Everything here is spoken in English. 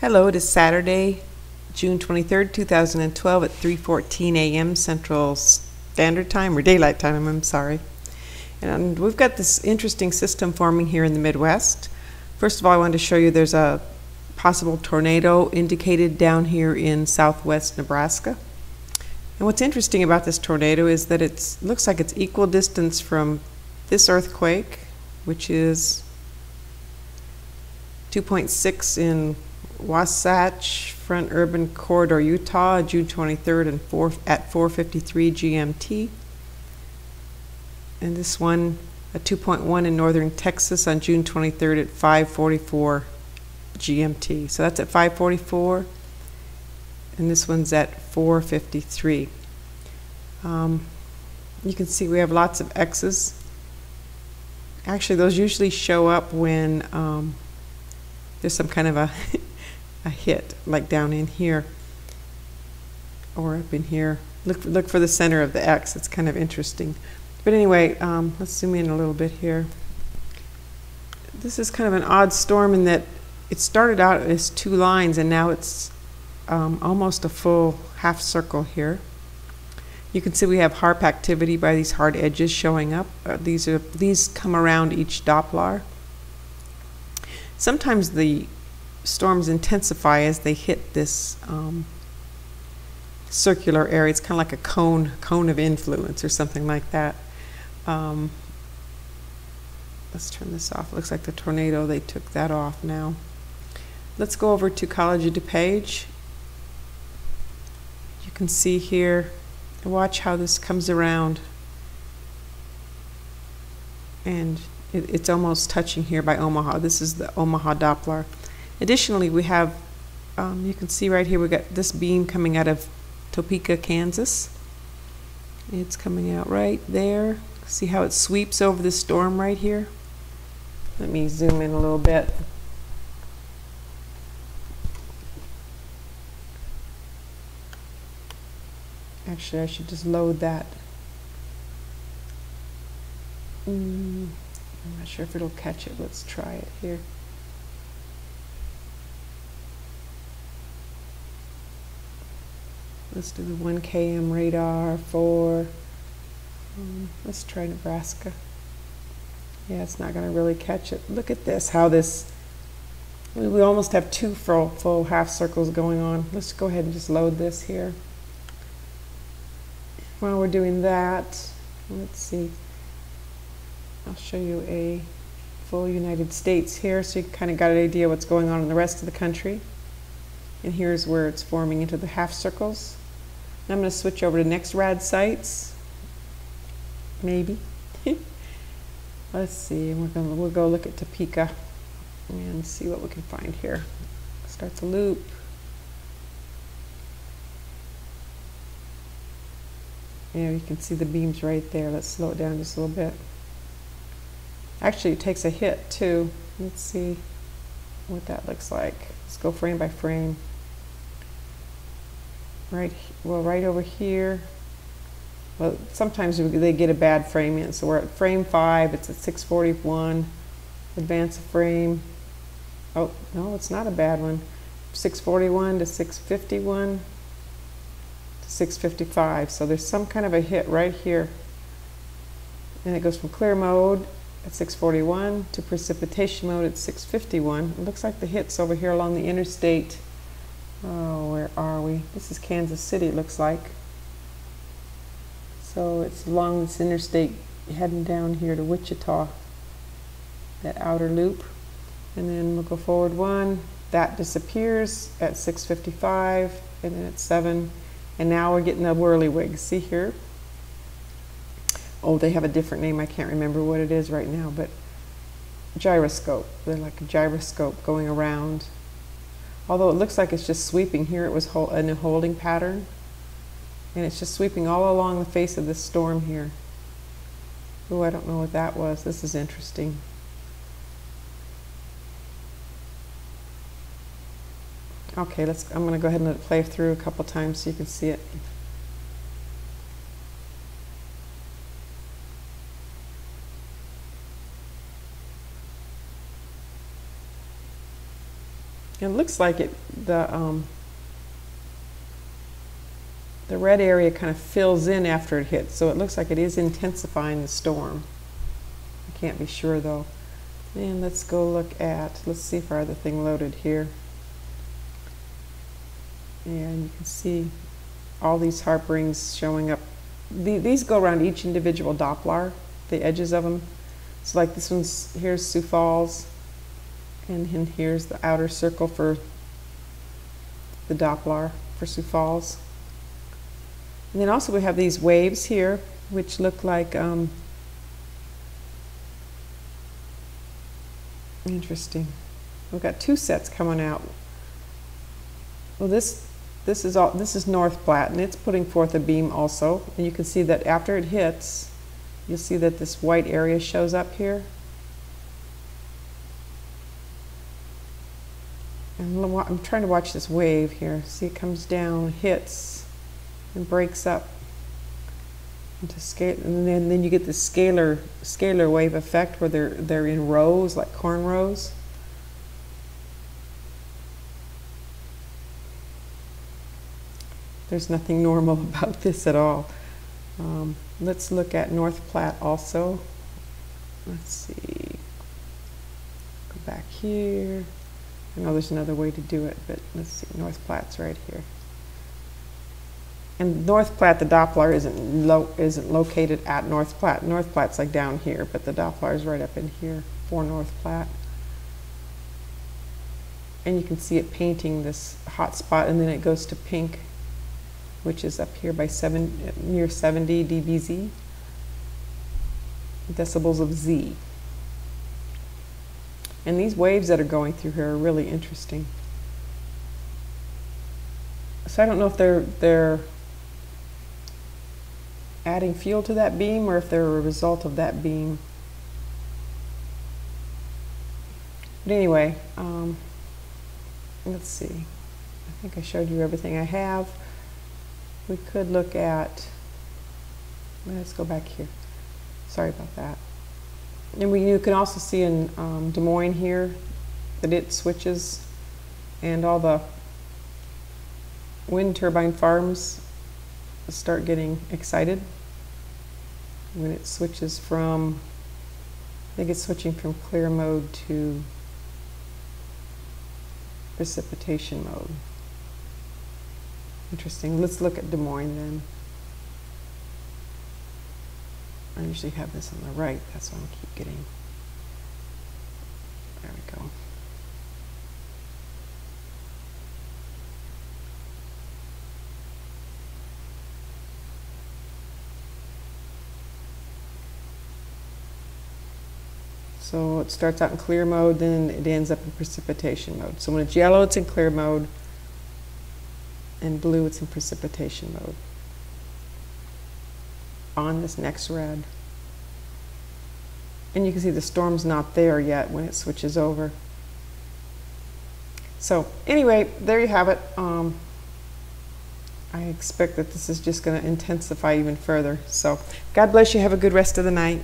Hello, it is Saturday, June 23rd, 2012 at 3:14 a.m. Central Standard Time, or Daylight Time, I'm sorry. And we've got this interesting system forming here in the Midwest. First of all, I wanted to show you there's a possible tornado indicated down here in southwest Nebraska. And what's interesting about this tornado is that it looks like it's equal distance from this earthquake, which is 2.6 in Wasatch Front Urban Corridor, Utah, June 23rd at 4:53 GMT. And this one, a 2.1 in northern Texas on June 23rd at 5:44 GMT. So that's at 5:44, and this one's at 4:53. You can see we have lots of X's. Actually, those usually show up when there's some kind of a hit, like down in here or up in here. Look for the center of the X. It's kind of interesting. But anyway, let's zoom in a little bit here. This is kind of an odd storm in that it started out as two lines, and now it's almost a full half circle here. You can see we have HARP activity by these hard edges showing up. These come around each Doppler. Sometimes the storms intensify as they hit this circular area. It's kind of like a cone of influence or something like that. Let's turn this off. It looks like the tornado, they took that off now. Let's go over to College of DuPage. You can see here, watch how this comes around, and it's almost touching here by Omaha. This is the Omaha Doppler. Additionally, we have, you can see right here, we got this beam coming out of Topeka, Kansas. It's coming out right there. See how it sweeps over the storm right here? Let me zoom in a little bit. Actually, I should just load that. I'm not sure if it'll catch it. Let's try it here. Let's do the 1 km radar for, let's try Nebraska. Yeah, it's not going to really catch it. Look at this, how this, we almost have two full half circles going on. Let's go ahead and just load this here. While we're doing that, let's see. I'll show you a full United States here, so you kind of got an idea what's going on in the rest of the country. And here's where it's forming into the half circles. Now I'm going to switch over to next rad sites. Maybe. Let's see. We'll go look at Topeka and see what we can find here. Starts a loop. Yeah, you can see the beams right there. Let's slow it down just a little bit. Actually, it takes a hit too. Let's see what that looks like. Let's go frame by frame. Right over here. Well, sometimes they get a bad frame in. So we're at frame 5. It's at 6:41. Advance a frame. Oh no, it's not a bad one. 6:41 to 6:51 to 6:55. So there's some kind of a hit right here. And it goes from clear mode at 6:41 to precipitation mode at 6:51. It looks like the hit's over here along the interstate. Oh, where are we? This is Kansas City, it looks like. So it's along this interstate heading down here to Wichita, that outer loop. And then we'll go forward one. That disappears at 6:55, and then at 7. And now we're getting the whirlywig. See here? Oh, they have a different name. I can't remember what it is right now, but gyroscope. They're like a gyroscope going around. Although it looks like it's just sweeping. Here it was in a holding pattern, and it's just sweeping all along the face of this storm here. Oh, I don't know what that was. This is interesting. Okay, I'm going to go ahead and let it play through a couple times so you can see it. It looks like the red area kind of fills in after it hits, so it looks like it is intensifying the storm. I can't be sure though. And let's go look at, let's see if our other thing loaded here. And you can see all these harp rings showing up. These go around each individual Doppler, the edges of them. So like this one's, here's Sioux Falls, and here's the outer circle for the Doppler for Sioux Falls. And then also we have these waves here, which look like, interesting. We've got two sets coming out. Well, this is North Platte, and it's putting forth a beam also. And you can see that after it hits, you'll see that this white area shows up here. And I'm trying to watch this wave here. See, it comes down, hits, and breaks up into scale, and then you get this scalar wave effect where they're in rows, like corn rows. There's nothing normal about this at all. Let's look at North Platte also. Let's see. Go back here. I know there's another way to do it, but let's see. North Platte's right here. And North Platte, the Doppler isn't located at North Platte. North Platte's like down here, but the Doppler is right up in here for North Platte. And you can see it painting this hot spot, and then it goes to pink, which is up here by near 70 dBz, decibels of Z. And these waves that are going through here are really interesting. So I don't know if they're adding fuel to that beam or if they're a result of that beam. But anyway, let's see. I think I showed you everything I have. We could look at, let's go back here. Sorry about that. And you can also see in Des Moines here that it switches, and all the wind turbine farms start getting excited when it switches from, I think it's switching from clear mode to precipitation mode. Interesting. Let's look at Des Moines then. I usually have this on the right, that's why I keep getting, there we go. So it starts out in clear mode, then it ends up in precipitation mode. So when it's yellow, it's in clear mode, and blue, it's in precipitation mode on this next red. And you can see the storm's not there yet when it switches over. So anyway, there you have it. I expect that this is just going to intensify even further. So God bless you. Have a good rest of the night.